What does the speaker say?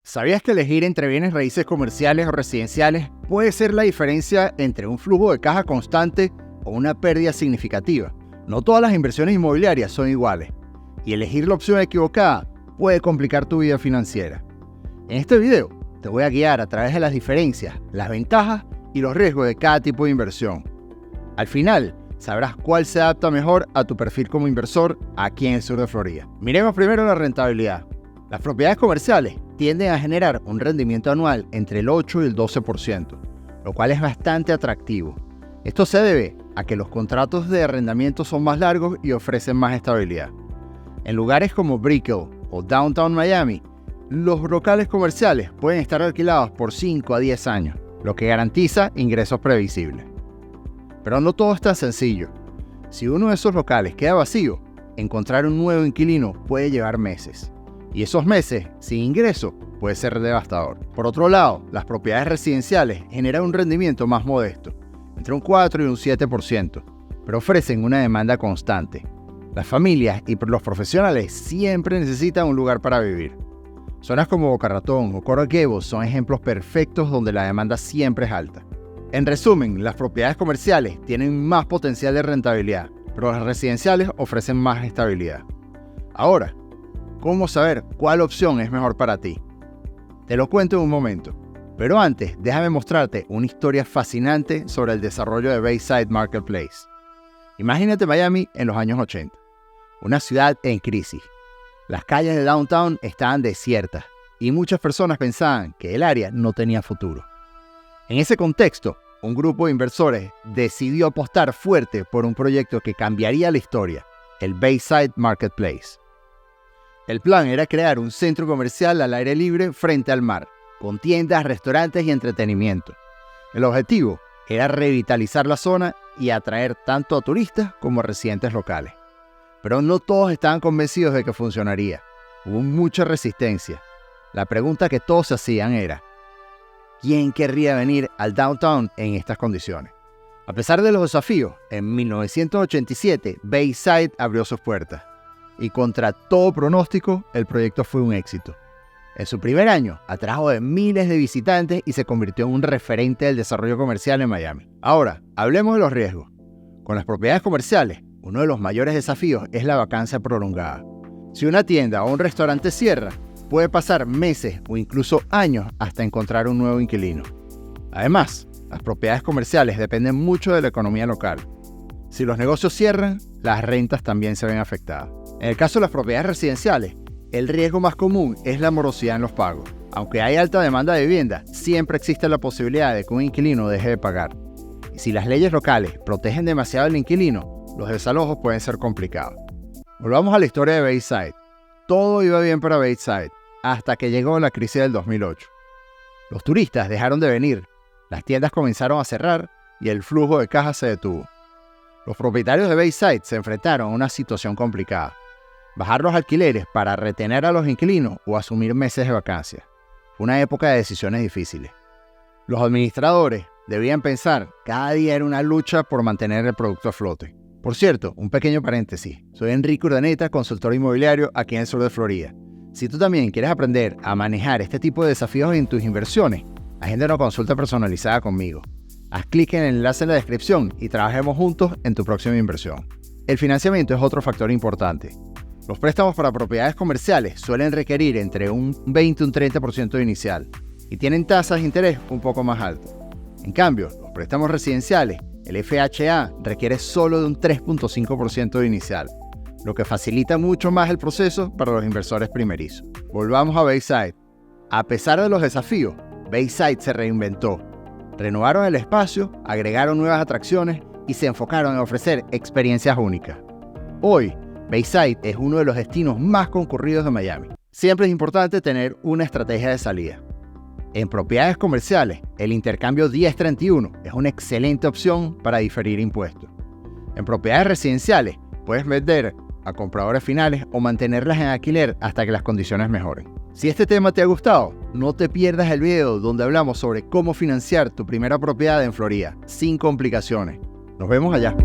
¿Sabías que elegir entre bienes raíces comerciales o residenciales puede ser la diferencia entre un flujo de caja constante o una pérdida significativa? No todas las inversiones inmobiliarias son iguales, y elegir la opción equivocada puede complicar tu vida financiera. En este video te voy a guiar a través de las diferencias, las ventajas y los riesgos de cada tipo de inversión. Al final, sabrás cuál se adapta mejor a tu perfil como inversor aquí en el sur de Florida. Miremos primero la rentabilidad. Las propiedades comerciales tienden a generar un rendimiento anual entre el 8 y el 12%, lo cual es bastante atractivo. Esto se debe a que los contratos de arrendamiento son más largos y ofrecen más estabilidad. En lugares como Brickell o Downtown Miami, los locales comerciales pueden estar alquilados por 5 a 10 años, lo que garantiza ingresos previsibles. Pero no todo es tan sencillo. Si uno de esos locales queda vacío, encontrar un nuevo inquilino puede llevar meses. Y esos meses sin ingreso puede ser devastador. Por otro lado, las propiedades residenciales generan un rendimiento más modesto, entre un 4 y un 7%, pero ofrecen una demanda constante. Las familias y los profesionales siempre necesitan un lugar para vivir. Zonas como Boca Ratón o Coral Gables son ejemplos perfectos donde la demanda siempre es alta. En resumen, las propiedades comerciales tienen más potencial de rentabilidad, pero las residenciales ofrecen más estabilidad. Ahora, ¿cómo saber cuál opción es mejor para ti? Te lo cuento en un momento, pero antes déjame mostrarte una historia fascinante sobre el desarrollo de Bayside Marketplace. Imagínate Miami en los años 80, una ciudad en crisis. Las calles de Downtown estaban desiertas y muchas personas pensaban que el área no tenía futuro. En ese contexto, un grupo de inversores decidió apostar fuerte por un proyecto que cambiaría la historia, el Bayside Marketplace. El plan era crear un centro comercial al aire libre frente al mar, con tiendas, restaurantes y entretenimiento. El objetivo era revitalizar la zona y atraer tanto a turistas como a residentes locales. Pero no todos estaban convencidos de que funcionaría. Hubo mucha resistencia. La pregunta que todos se hacían era, ¿quién querría venir al downtown en estas condiciones? A pesar de los desafíos, en 1987 Bayside abrió sus puertas. Y contra todo pronóstico, el proyecto fue un éxito. En su primer año, atrajo de miles de visitantes y se convirtió en un referente del desarrollo comercial en Miami. Ahora, hablemos de los riesgos. Con las propiedades comerciales, uno de los mayores desafíos es la vacancia prolongada. Si una tienda o un restaurante cierra, puede pasar meses o incluso años hasta encontrar un nuevo inquilino. Además, las propiedades comerciales dependen mucho de la economía local. Si los negocios cierran, las rentas también se ven afectadas. En el caso de las propiedades residenciales, el riesgo más común es la morosidad en los pagos. Aunque hay alta demanda de vivienda, siempre existe la posibilidad de que un inquilino deje de pagar. Y si las leyes locales protegen demasiado al inquilino, los desalojos pueden ser complicados. Volvamos a la historia de Bayside. Todo iba bien para Bayside, hasta que llegó la crisis del 2008. Los turistas dejaron de venir, las tiendas comenzaron a cerrar y el flujo de caja se detuvo. Los propietarios de Bayside se enfrentaron a una situación complicada. Bajar los alquileres para retener a los inquilinos o asumir meses de vacancia. Fue una época de decisiones difíciles. Los administradores debían pensar, cada día era una lucha por mantener el producto a flote. Por cierto, un pequeño paréntesis. Soy Enrique Urdaneta, consultor inmobiliario aquí en el sur de Florida. Si tú también quieres aprender a manejar este tipo de desafíos en tus inversiones, agenda una consulta personalizada conmigo. Haz clic en el enlace en la descripción y trabajemos juntos en tu próxima inversión. El financiamiento es otro factor importante. Los préstamos para propiedades comerciales suelen requerir entre un 20 y un 30% inicial y tienen tasas de interés un poco más altas. En cambio, los préstamos residenciales, el FHA, requiere solo de un 3.5% inicial, lo que facilita mucho más el proceso para los inversores primerizos. Volvamos a Bayside. A pesar de los desafíos, Bayside se reinventó. Renovaron el espacio, agregaron nuevas atracciones y se enfocaron en ofrecer experiencias únicas. Hoy, Bayside es uno de los destinos más concurridos de Miami. Siempre es importante tener una estrategia de salida. En propiedades comerciales, el intercambio 1031 es una excelente opción para diferir impuestos. En propiedades residenciales, puedes vender a compradores finales o mantenerlas en alquiler hasta que las condiciones mejoren. Si este tema te ha gustado, no te pierdas el video donde hablamos sobre cómo financiar tu primera propiedad en Florida, sin complicaciones. Nos vemos allá.